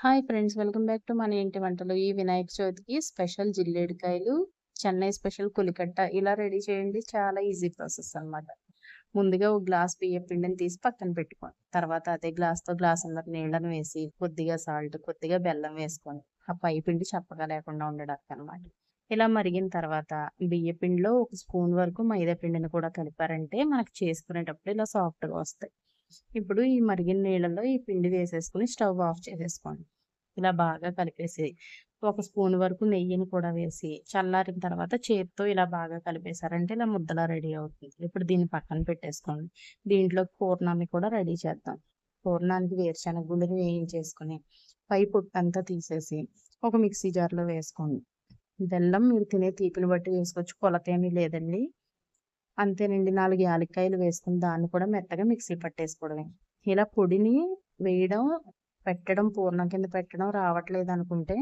Hi friends, welcome back to మన ఇంటి వంటలు. ఈ వినాయక చవితికి స్పెషల్ జిల్లేడికాయలు, చెన్నై స్పెషల్ పులికట్ట ఇలా రెడీ చేయండి. చాలా ఈజీ ప్రాసెస్ అన్నమాట. ముందుగా ఒక గ్లాస్ బియ్యం పిండిని తీసి పక్కన పెట్టుకోండి. తర్వాత అదే గ్లాస్తో గ్లాసున్నర నీళ్ళను వేసి కొద్దిగా సాల్ట్, కొద్దిగా బెల్లం వేసుకోండి. ఆ పై పిండి చప్పగా లేకుండా ఉండడానికి అన్నమాట. ఇలా మరిగిన తర్వాత బియ్య పిండిలో ఒక స్పూన్ వరకు మైదా పిండిని కూడా కలిపారంటే మనకు చేసుకునేటప్పుడు ఇలా సాఫ్ట్గా వస్తాయి. ఇప్పుడు ఈ మరిగిన నీళ్ళలో ఈ పిండి వేసేసుకుని స్టవ్ ఆఫ్ చేసేసుకోండి. ఇలా బాగా కలిపేసి ఒక స్పూన్ వరకు నెయ్యిని కూడా వేసి చల్లారిన తర్వాత చేత్తో ఇలా బాగా కలిపేశారంటే ఇలా ముద్దలా రెడీ అవుతుంది. ఇప్పుడు దీన్ని పక్కన పెట్టేసుకోండి. దీంట్లో పూర్ణాన్ని కూడా రెడీ చేద్దాం. పూర్ణానికి వేరుశనగ గుళ్ళని వేయించేసుకుని పై పొట్టంతా తీసేసి ఒక మిక్సీ జార్లో వేసుకోండి. బెల్లం మీరు తినే తీపిని బట్టి వేసుకోవచ్చు, కొలత ఏమీ లేదండి. అంతేనండి, 4 యాలక్కాయలు వేసుకుని దాన్ని కూడా మెత్తగా మిక్సీ పట్టేసుకోవడమే. ఇలా పొడిని వేయడం, పెట్టడం, పూర్ణం కింద పెట్టడం రావట్లేదు అనుకుంటే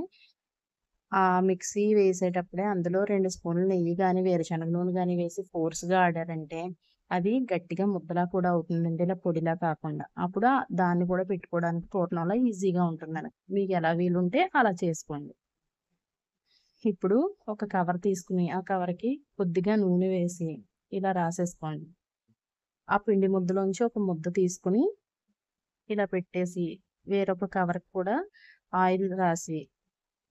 ఆ మిక్సీ వేసేటప్పుడే అందులో 2 స్పూన్లు నెయ్యి కానీ వేరుశనగ నూనె కానీ వేసి ఫోర్స్గా ఆడారంటే అది గట్టిగా ముద్దలా కూడా అవుతుందండి, ఇలా పొడిలా కాకుండా. అప్పుడు దాన్ని కూడా పెట్టుకోవడానికి పూర్ణంలో ఈజీగా ఉంటుందని మీకు ఎలా వీలుంటే అలా చేసుకోండి. ఇప్పుడు ఒక కవర్ తీసుకుని ఆ కవర్కి కొద్దిగా నూనె వేసి ఇలా రాసేసుకోండి. ఆ పిండి ముద్దలోంచి ఒక ముద్ద తీసుకుని ఇలా పెట్టేసి వేరొక కవర్కి కూడా ఆయిల్ రాసి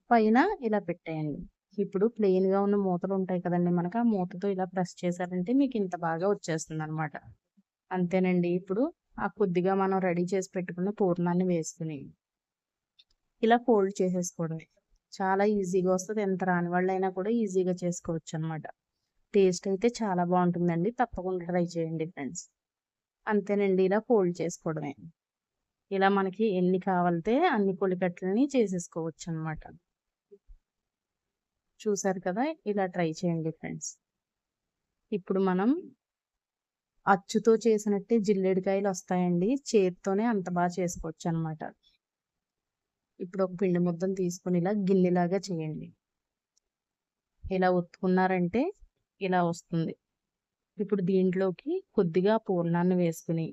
పైన ఇలా పెట్టేయండి. ఇప్పుడు ప్లెయిన్గా ఉన్న మూతలు ఉంటాయి కదండి, మనకు ఆ మూతతో ఇలా ప్రెస్ చేశారంటే మీకు ఇంత బాగా వచ్చేస్తుంది అనమాట. అంతేనండి. ఇప్పుడు ఆ కొద్దిగా మనం రెడీ చేసి పెట్టుకున్న పూర్ణాన్ని వేసుకుని ఇలా ఫోల్డ్ చేసేసుకోవడమే. చాలా ఈజీగా వస్తుంది. ఎంత రాని వాళ్ళైనా కూడా ఈజీగా చేసుకోవచ్చు అనమాట. టేస్ట్ అయితే చాలా బాగుంటుందండి. తప్పకుండా ట్రై చేయండి ఫ్రెండ్స్. అంతేనండి, ఇలా ఫోల్డ్ చేసుకోవడమే. ఇలా మనకి ఎన్ని కావాలితే అన్ని పులికట్లని చేసేసుకోవచ్చు అనమాట. చూసారు కదా, ఇలా ట్రై చేయండి ఫ్రెండ్స్. ఇప్పుడు మనం అచ్చుతో చేసినట్టే జిల్లేడికాయలు వస్తాయండి. చేత్తోనే అంత బాగా చేసుకోవచ్చు అనమాట. ఇప్పుడు ఒక పిండి ముద్దను తీసుకుని ఇలా గిన్నెలాగా చేయండి. ఇలా ఒత్తుకున్నారంటే ఇలా వస్తుంది. ఇప్పుడు దీంట్లోకి కొద్దిగా పూర్ణాన్ని వేసుకుని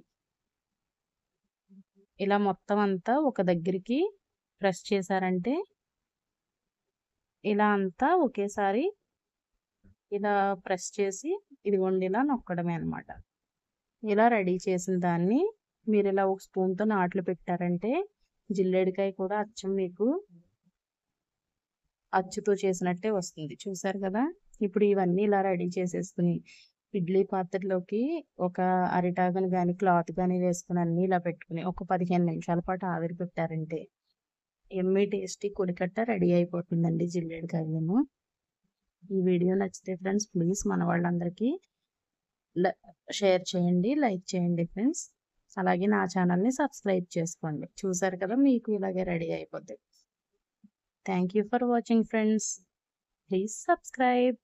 ఇలా మొత్తం అంతా ఒక దగ్గరికి ప్రెస్ చేశారంటే ఇలా అంతా ఒకేసారి ఇలా ప్రెస్ చేసి ఇదిగోండి ఇలా నొక్కడమే అనమాట. ఇలా రెడీ చేసిన దాన్ని మీరు ఇలా ఒక స్పూన్తో నాట్లు పెట్టారంటే జిల్లేడికాయ కూడా అచ్చం మీకు అచ్చుతో చేసినట్టే వస్తుంది. చూసారు కదా. ఇప్పుడు ఇవన్నీ ఇలా రెడీ చేసేసుకుని ఇడ్లీ పాత్రలోకి ఒక అరిటాకుని కానీ క్లాత్ కానీ వేసుకుని అన్నీ ఇలా పెట్టుకుని ఒక 15 నిమిషాల పాటు ఆవిరి పెట్టారంటే ఎమ్మీ టేస్టీ కొడికట్ట రెడీ అయిపోతుందండి జిల్లేడికాయలను. ఈ వీడియో నచ్చితే ఫ్రెండ్స్ ప్లీజ్ మన వాళ్ళందరికీ షేర్ చేయండి, లైక్ చేయండి ఫ్రెండ్స్. అలాగే నా ఛానల్ని సబ్స్క్రైబ్ చేసుకోండి. చూసారు కదా, మీకు ఇలాగే రెడీ అయిపోద్ది. Thank you for watching friends. Please subscribe.